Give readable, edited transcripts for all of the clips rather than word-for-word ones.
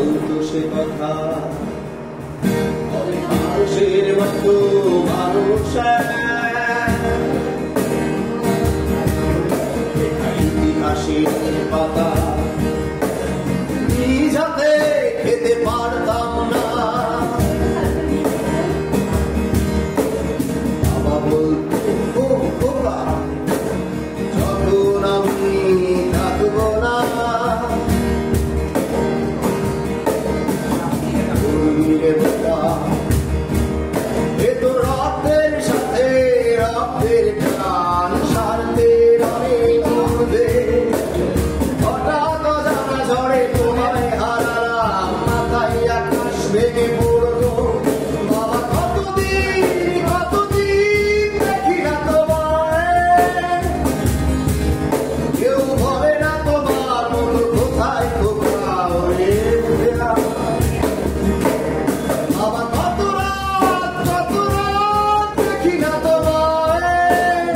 বলতো সে কথা অনেক মানুষের মতো মানুষ ইতিহাসের পাতা যাতে খেতে পারতাম না বাবা বলতো যখন আমি থাকবো না এ তো রক্তের সাথে রক্তের টান স্বার্থের অনেক মধ্যে হঠাৎ অজানা ঝড়ে তোমায় হারালাম মাথায় আকাশ ভেঙে পড়লো বাবা কতদিন দেখি না তোমায় কেউ বলে না তোমার মতো কোথায় কোথাও রে বাবা কত রাত দেখি না তোমায়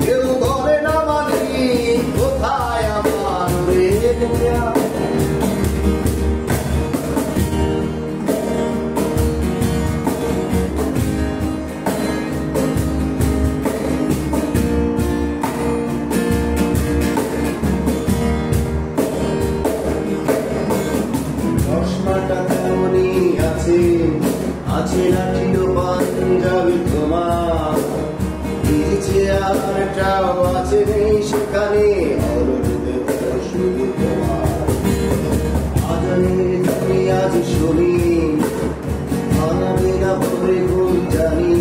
কেউ বলে না মানে কোথায় আমার রে চশমাটা তেমনই আছে লাঠিও পাঞ্জাবি তোমার নিচে আরটাও আছে নেই সেখানে শুধু তোমার আজানের তুমি আজ শুনি আনাবে না পরে ভুল জানি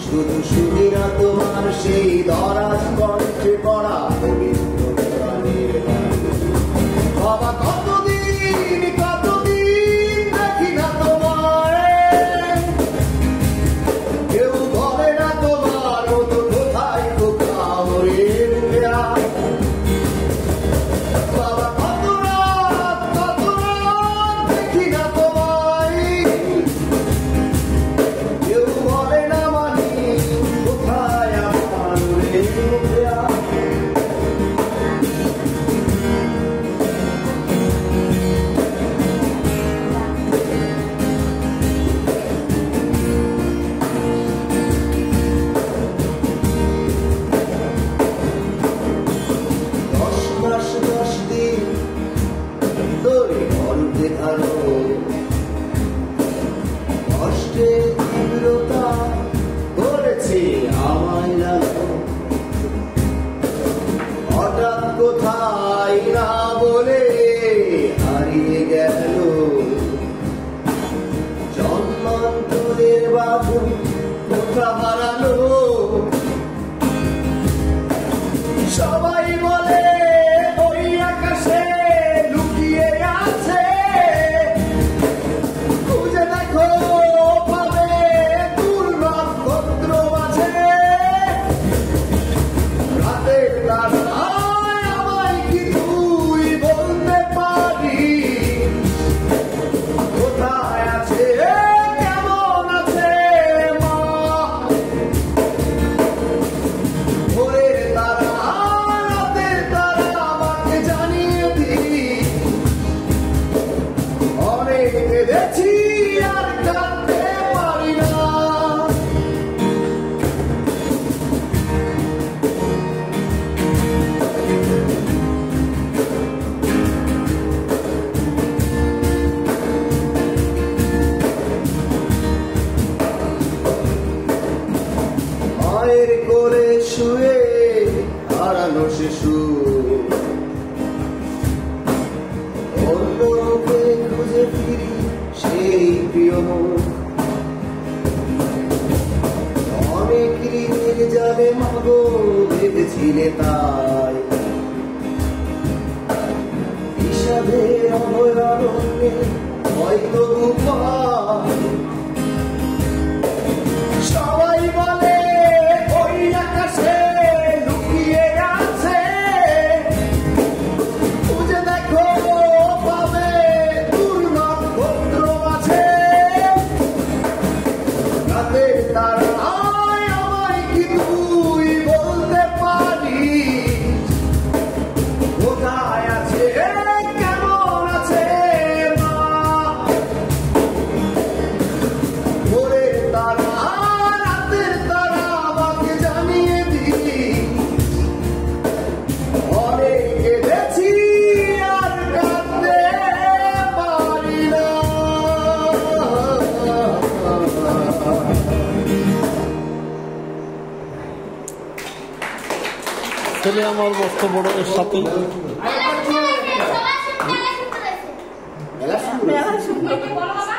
শুধু শুনি না তোমার সেই দরাজ কণ্ঠে পড়া পবিত্র প্রাণের বাণী বাবা কতদিন দেখি না তোমায় কেউ বলে না তোমার মতো কোথায় কোথাও রে বাবা কত রাত দেখি না তোমায় কেউ বলে না মানি কোথায় আমার রে কষ্টের তীব্রতা করেছে আমায় লাগো হঠাৎ কোথায় না বলে হারিয়ে গেল জন্মান্তরের বাবু কোথা হারালো সবাই বলে ওই আকাশে লুকিয়ে আছে খুঁজে দেখো পাবে দূর নক্ষত্র আছে রাতের তারায় আমায় কি তুই বলতে পারি কোথায় আছে কেমন আছে মা ভোরের তারা রাতের তারা আমাকে জানিয়ে দিই অনেক বেঁধেছি আর কাঁদতে পারি না মায়ের কোলে শুয়ে হারানো শিশু অন্যকে খুঁজে ফিরি সেই প্রিয় মুখ অনেক ঋণের যাবে মাগো ভেবেছিলে তাই বিষাদের অভয়ারণ্যে হয়তো উপায় সবাই বলে ওই আকাশে লুকিয়ে আছে খুঁজে দেখো পাবে দূর নক্ষত্র আছে রাতের তারায় আমায় কি তুই বলতে পারি কোথায় আছে কেমন আছে ছেলে আমার মস্ত বড় এর সাথে মেলা শুরু হয়েছে।